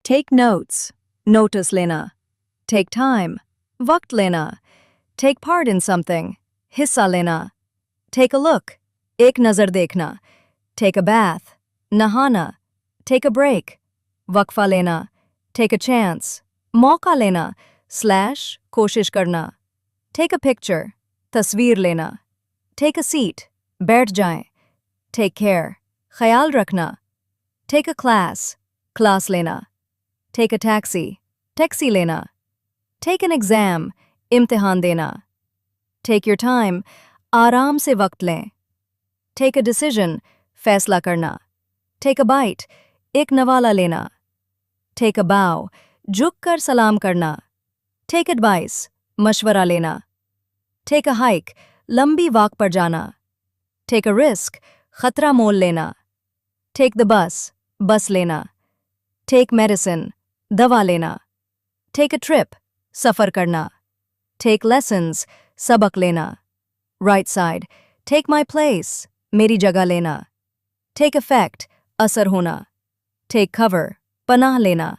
Take notes, notice लेना. Take time, वक्त लेना. Take part in something, हिस्सा लेना. Take a look, एक नज़र देखना. Take a bath, नहाना. Take a break, वक्फा लेना. Take a chance, मौका लेना. / कोशिश करना. Take a picture, तस्वीर लेना. Take a seat, बैठ जाएं. Take care, ख्याल रखना. Take a class, क्लास लेना. Take a taxi, टैक्सी लेना. Take an exam, इम्तिहान देना. Take your time, आराम से वक्त लें. Take a decision, फैसला करना. Take a bite, एक नवाला लेना. Take a bow, झुक कर सलाम करना. Take advice, मशवरा लेना. Take a hike, लंबी वॉक पर जाना. Take a risk, खतरा मोल लेना. Take the bus, बस लेना. Take medicine, दवा लेना. Take a trip, सफ़र करना. Take lessons, सबक लेना. Right side, take my place, मेरी जगह लेना. Take effect, असर होना. Take cover, पनाह लेना.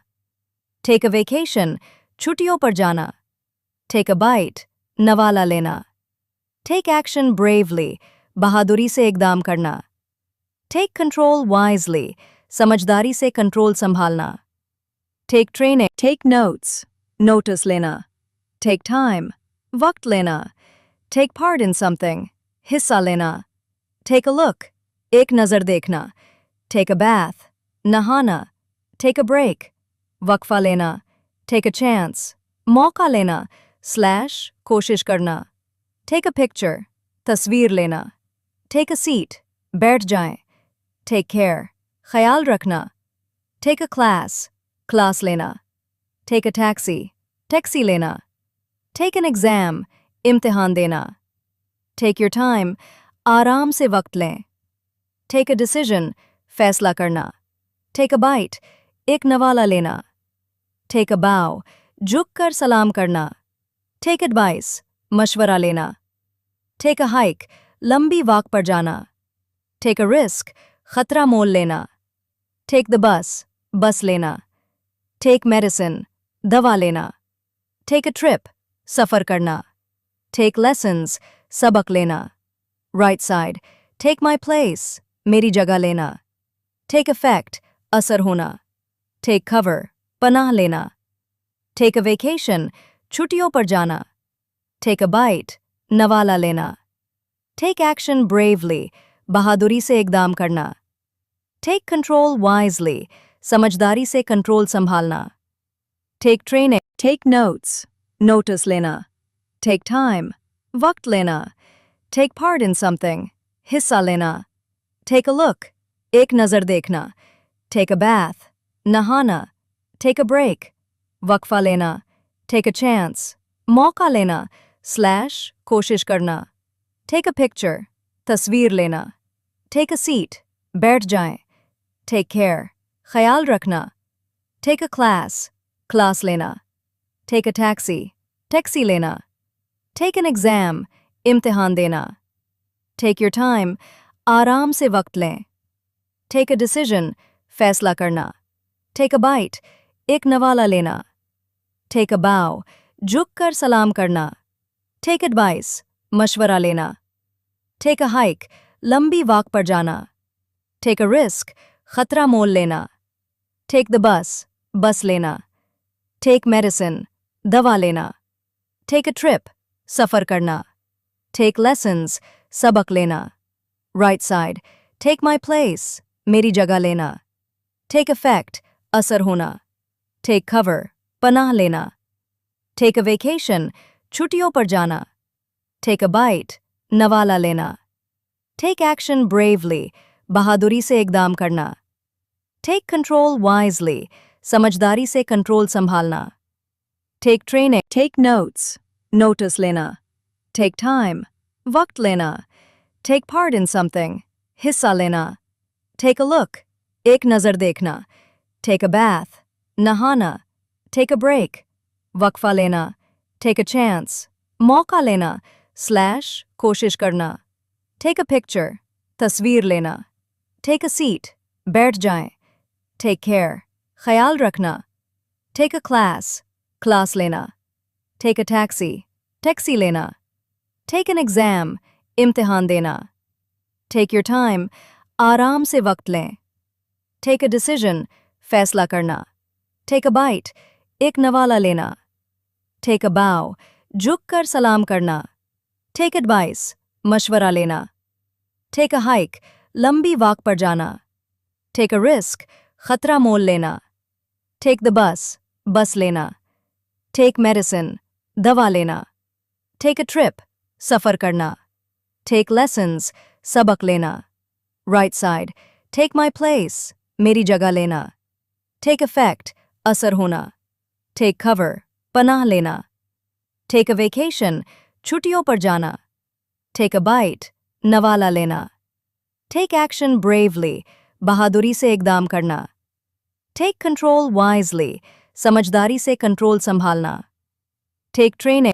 Take a vacation, छुट्टियों पर जाना. Take a bite, नवाला लेना. Take action bravely, बहादुरी से इक़दाम करना. Take control wisely, समझदारी से कंट्रोल संभालना. Take training, take notes, notice लेना. Take time, वक्त लेना. Take part in something, हिस्सा लेना. Take a look, एक नज़र देखना. Take a bath, नहाना. Take a break, वक्फा लेना. Take a chance, मौका लेना. / कोशिश करना. Take a picture, तस्वीर लेना. Take a seat, बैठ जाएं. Take care, ख्याल रखना. Take a class, क्लास लेना. Take a taxi, टैक्सी लेना. Take an exam, इम्तिहान देना. Take your time, आराम से वक्त लें. Take a decision, फैसला करना. Take a bite, एक नवाला लेना. Take a bow, झुक कर सलाम करना. Take advice, मशवरा लेना. Take a hike, लंबी वॉक पर जाना. Take a risk, खतरा मोल लेना. Take the bus, बस लेना. Take medicine, दवा लेना. Take a trip, सफ़र करना. Take lessons, सबक लेना. Right side, take my place, मेरी जगह लेना. Take effect, असर होना. Take cover, पनाह लेना. Take a vacation, छुट्टियों पर जाना. Take a bite, नवाला लेना. Take action bravely, बहादुरी से इक़दाम करना. Take control wisely, समझदारी से कंट्रोल संभालना. Take training, take notes, notice लेना. Take time, वक्त लेना. Take part in something, हिस्सा लेना. Take a look, एक नज़र देखना. Take a bath, नहाना. Take a break, वक्फा लेना. Take a chance, मौका लेना. / कोशिश करना. Take a picture, तस्वीर लेना. Take a seat, बैठ जाएं. Take care, ख्याल रखना. Take a class, क्लास लेना. Take a taxi, टैक्सी लेना. Take an exam, इम्तिहान देना. Take your time, आराम से वक्त लें. Take a decision, फैसला करना. Take a bite, एक नवाला लेना. Take a bow, झुक कर सलाम करना. Take advice, मशवरा लेना. Take a hike, लंबी वॉक पर जाना. Take a risk, खतरा मोल लेना. Take the bus, बस लेना. Take medicine, दवा लेना. Take a trip, सफ़र करना. Take lessons, सबक लेना. Right side, take my place, मेरी जगह लेना. Take effect, असर होना. Take cover, पनाह लेना. Take a vacation, छुट्टियों पर जाना. Take a bite, नवाला लेना. Take action bravely, बहादुरी से इक़दाम करना. Take control wisely, समझदारी से कंट्रोल संभालना. Take training, take notes, notice लेना. Take time, वक्त लेना. Take part in something, हिस्सा लेना. Take a look, एक नज़र देखना. Take a bath, नहाना. Take a break, वक्फा लेना. Take a chance, मौका लेना. / कोशिश करना. Take a picture, तस्वीर लेना. Take a seat, बैठ जाएं. Take care, ख्याल रखना. Take a class, class लेना. Take a taxi, taxi लेना. Take an exam, इम्तिहान देना. Take your time, आराम से वक्त लें. Take a decision, फैसला करना. Take a bite, एक नवाला लेना. Take a bow, झुक कर सलाम करना. Take advice, मशवरा लेना. Take a hike, लंबी वॉक पर जाना. Take a risk, खतरा मोल लेना. Take the bus, बस लेना. Take medicine, दवा लेना. Take a trip, सफर करना. Take lessons, सबक लेना. Right side, take my place, मेरी जगह लेना. Take effect, असर होना. Take cover, पनाह लेना. Take a vacation, छुट्टियों पर जाना. Take a bite, नवाला लेना. Take action bravely, बहादुरी से इकदाम करना. Take control wisely, समझदारी से कंट्रोल संभालना. Take training,